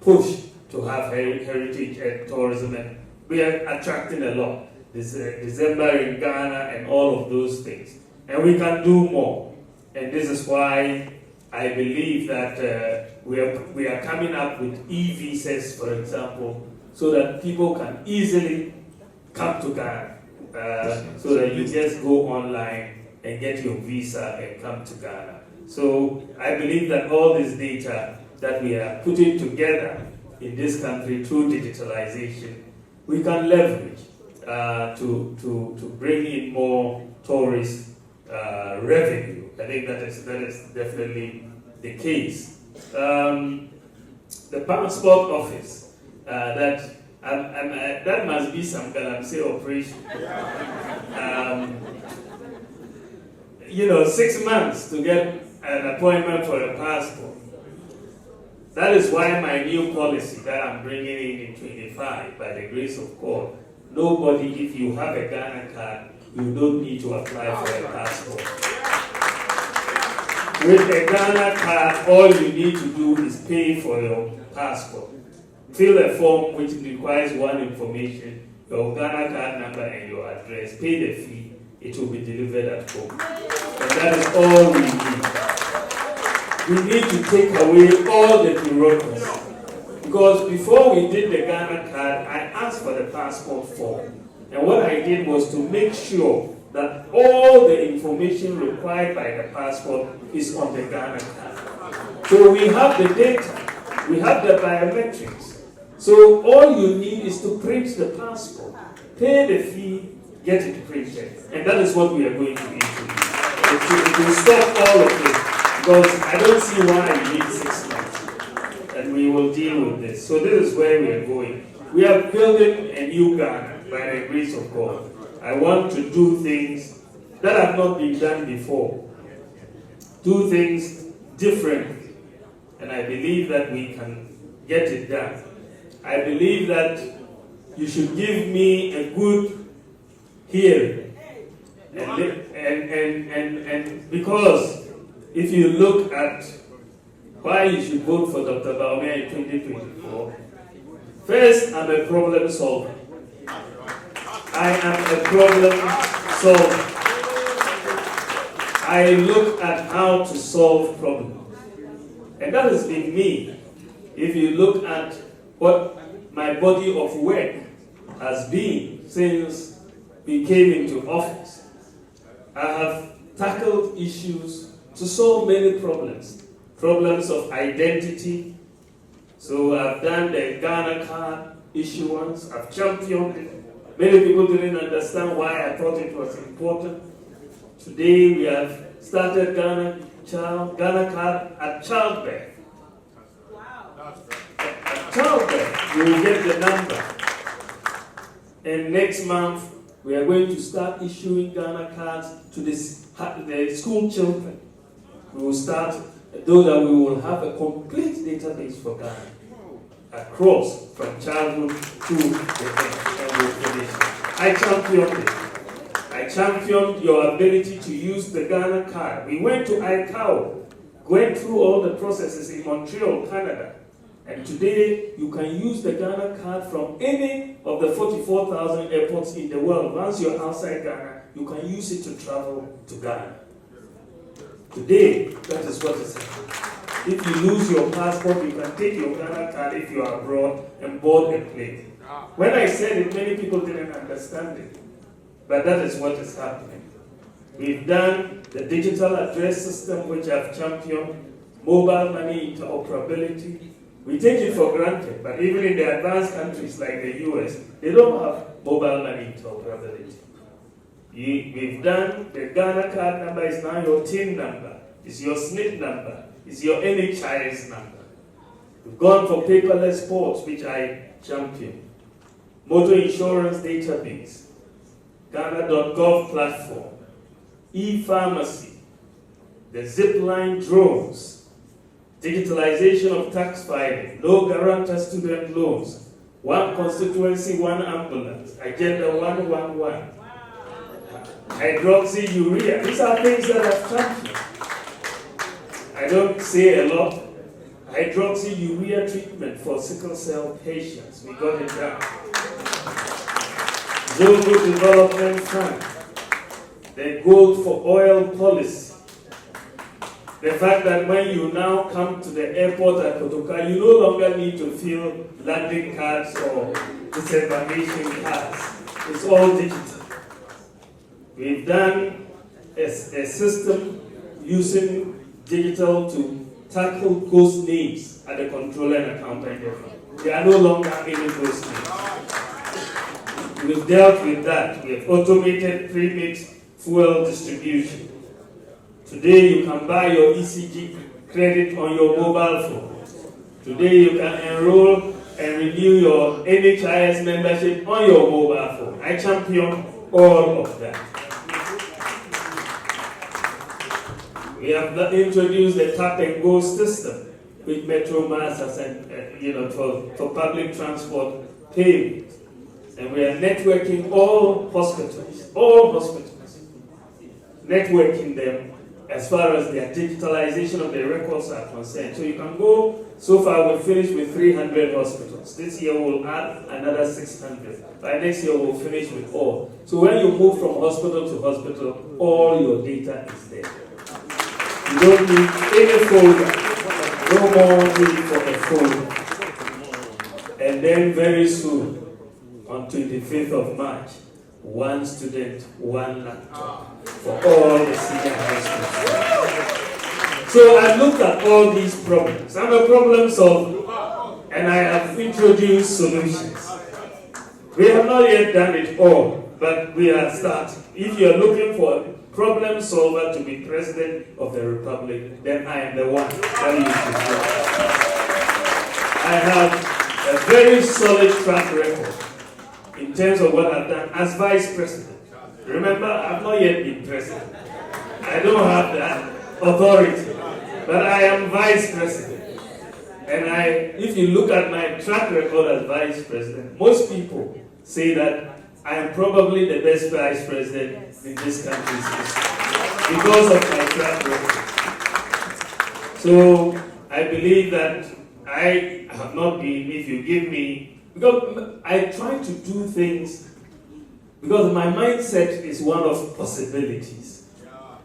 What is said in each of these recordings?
push to have heritage and tourism, and we are attracting a lot. This December in Ghana and all of those things. And we can do more. And this is why I believe that we are coming up with e-visas, for example, so that people can easily come to Ghana. So that you just go online and get your visa and come to Ghana. So I believe that all this data that we are putting together in this country through digitalization, we can leverage to bring in more tourist revenue. I think that is definitely the case. The passport office, that must be some galamsey operation. 6 months to get an appointment for a passport. That is why my new policy that I'm bringing in 25, by the grace of God, nobody, if you have a Ghana card, you don't need to apply for a passport. With a Ghana card, all you need to do is pay for your passport. Fill a form which requires one information, your Ghana card number and your address. Pay the fee, it will be delivered at home. And that is all we need. We need to take away all the bureaucracy. Because before we did the Ghana card, I asked for the passport form. And what I did was to make sure that all the information required by the passport is on the Ghana card. So we have the data, we have the biometrics. So all you need is to print the passport, pay the fee, get it printed. And that is what we are going to introduce. It will stop all of this. Because I don't see why you need 6 months. And we will deal with this. So this is where we are going. We are building a new Ghana by the grace of God. I want to do things that have not been done before. Do things differently. And I believe that we can get it done. I believe that you should give me a good hearing. And because if you look at why you should vote for Dr. BAWUMIA in 2024, first, I'm a problem solver. I am a problem solver. I look at how to solve problems. And that has been me. If you look at what my body of work has been since we came into office, I have tackled issues to solve many problems. Problems of identity. So I've done the Ghana card issuance. I've championed it. Many people didn't understand why I thought it was important. Today we have started Ghana card at childbirth. Wow. At childbirth, you will get the number. And next month, we are going to start issuing Ghana cards to the school children. We will start, though that we will have a complete database for Ghana, across, from childhood to the end. I championed it. I championed your ability to use the Ghana card. We went to ICAO, went through all the processes in Montreal, Canada. And today, you can use the Ghana card from any of the 44,000 airports in the world. Once you're outside Ghana, you can use it to travel to Ghana. Today, that is what is happening. If you lose your passport, you can take your Ghana card if you are abroad and board a plane. When I said it, many people didn't understand it. But that is what is happening. We've done the digital address system, which I've championed, mobile money interoperability. We take it for granted, but even in the advanced countries like the US, they don't have mobile money interoperability. We've done the Ghana card number is now your TIN number, it's your SNP number, it's your NHIS number. We've gone for paperless ports, which I champion. Motor insurance database, Ghana.gov platform, e-pharmacy, the zipline drones, digitalization of tax filing, no guarantor student loans, one constituency, one ambulance, agenda 111, hydroxyurea. These are things that I've championed. I don't say a lot. hydroxyurea treatment for sickle cell patients. We got it done. Zonal Development Fund, the gold for oil policy. The fact that when you now come to the airport at Kotoka, you no longer need to fill landing cards or disembarkation cards. It's all digital. We've done a system using digital to tackle ghost names at the controller and accountant level. There are no longer any ghost names. We've dealt with that. We have automated pre-mixed fuel distribution. Today you can buy your ECG credit on your mobile phone. Today you can enroll and renew your NHIS membership on your mobile phone. I champion all of that. We have introduced the tap and go system with Metro Mass as for public transport payments. And we are networking all hospitals, networking them as far as their digitalization of their records are concerned. So you can go, so far we've finished with 300 hospitals. This year we'll add another 600. By next year we'll finish with all. So when you move from hospital to hospital, all your data is there. You don't need any folder. No more need for a folder. And then very soon, on 25th of March, one student, one laptop for all the senior high schools. So I looked at all these problems. I'm a problem solver, and I have introduced solutions. We have not yet done it all, but we are starting. If you are looking for a problem solver to be president of the Republic, then I am the one that you should I have a very solid track record in terms of what I've done as vice president. Remember, I've not yet been president. I don't have that authority, but I am vice president. And if you look at my track record as vice president, most people say that I am probably the best vice president in this country's history because of my track record. So I believe that I have not been, if you give me, because I try to do things, because my mindset is one of possibilities.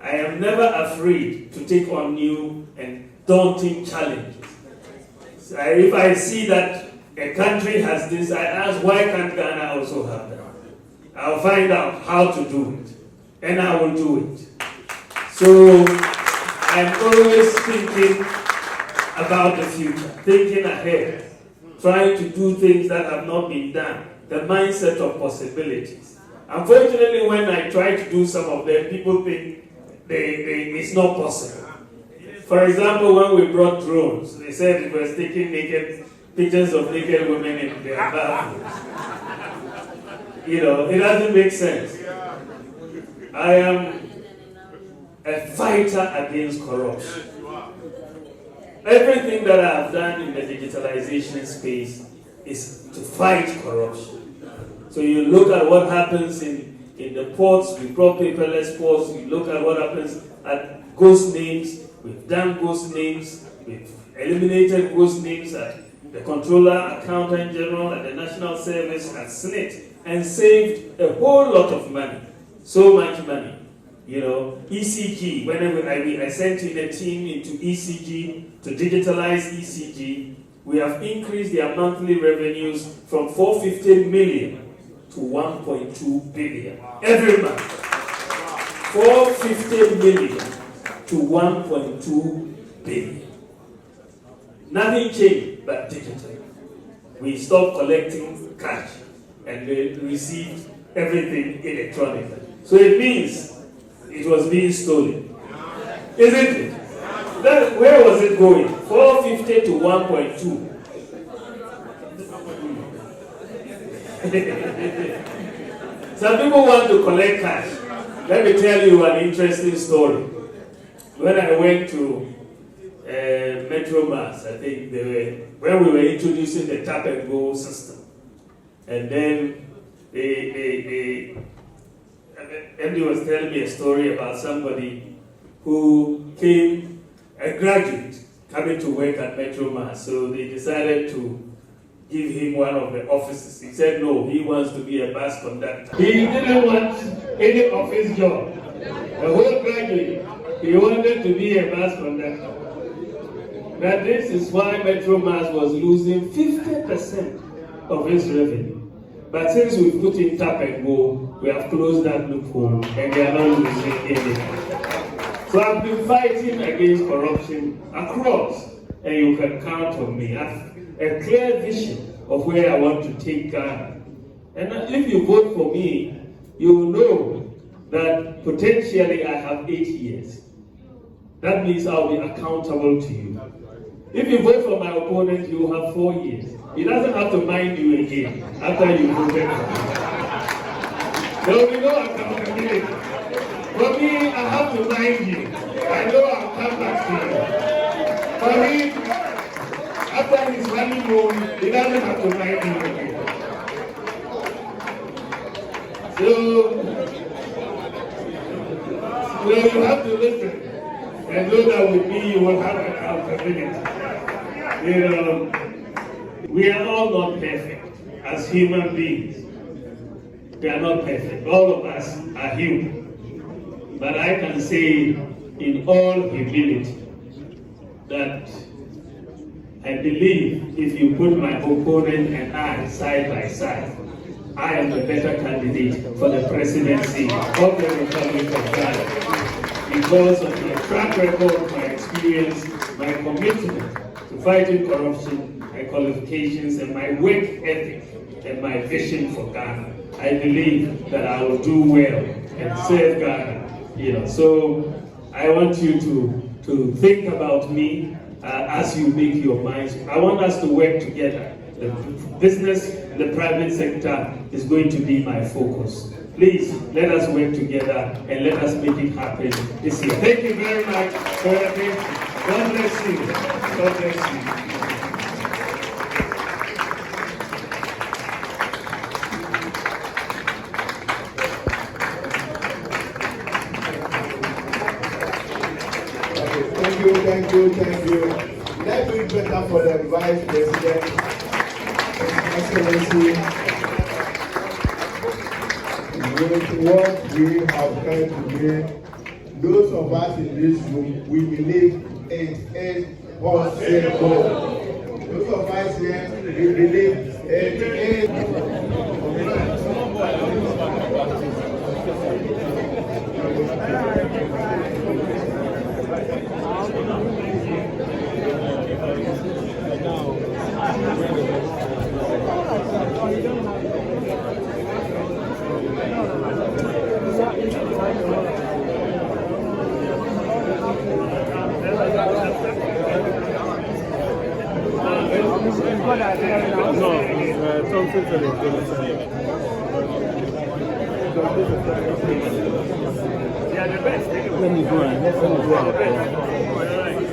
I am never afraid to take on new and daunting challenges. So if I see that a country has this, I ask, why can't Ghana also have that? I'll find out how to do it, and I will do it. So I'm always thinking about the future, thinking ahead, trying to do things that have not been done, the mindset of possibilities. Unfortunately, when I try to do some of them, people think it's not possible. For example, when we brought drones, they said it was taking pictures of naked women in their bathrooms. It doesn't make sense. I am a fighter against corruption. Everything that I have done in the digitalization space is to fight corruption. So you look at what happens in the ports, we brought paperless ports, you look at what happens at ghost names, we've done ghost names, we've eliminated ghost names at the Controller, Accountant General, and the National Service, and SNIT, and saved a whole lot of money. So much money. ECG, whenever I sent in a team into ECG to digitalize ECG, we have increased their monthly revenues from 450 million to 1.2 billion every month. 450 million to 1.2 billion. Nothing changed but digital. We stopped collecting cash and we received everything electronically. So it means it was being stolen. Isn't it? Where was it going? 450 to 1.2. Some people want to collect cash. Let me tell you an interesting story. When I went to Metro Mass, I think when we were introducing the tap and go system, and then MD was telling me a story about somebody who came, a graduate, coming to work at Metro Mass, so they decided to give him one of the offices. He said no, he wants to be a bus conductor. He didn't want any office job. A whole graduate, he wanted to be a bus conductor. Now this is why Metro Mass was losing 50% of its revenue. But since we've put in tap and go, we have closed that loophole and they are not losing anything. So I've been fighting against corruption across, and you can count on me. I have a clear vision of where I want to take Ghana. And if you vote for me, you will know that potentially I have 8 years. That means I'll be accountable to you. If you vote for my opponent, you will have 4 years. He doesn't have to mind you again after you voted for me. There will be no accountability. For me, I have to mind you. I know I'll come back to you. For me, after his honeymoon, he doesn't have to mind you again. So you have to listen and know that with me you will have accountability. You know, we are all not perfect as human beings. We are not perfect. All of us are human. But I can say in all humility that I believe if you put my opponent and I side by side, I am the better candidate for the presidency of the Republic of Ghana because of my track record, my experience, my commitment to fighting corruption, my qualifications, and my work ethic and my vision for Ghana. I believe that I will do well and serve Ghana. So I want you to think about me as you make your minds. I want us to work together. The business, the private sector is going to be my focus. Please, let us work together and let us make it happen this year. Thank you very much for your attention. God bless you. God bless you. Thank you. Let's do it better for the Vice President, His Excellency. With what we have heard today, those of us in this room, we believe it is possible. Those of us here, we believe it is Let me go out.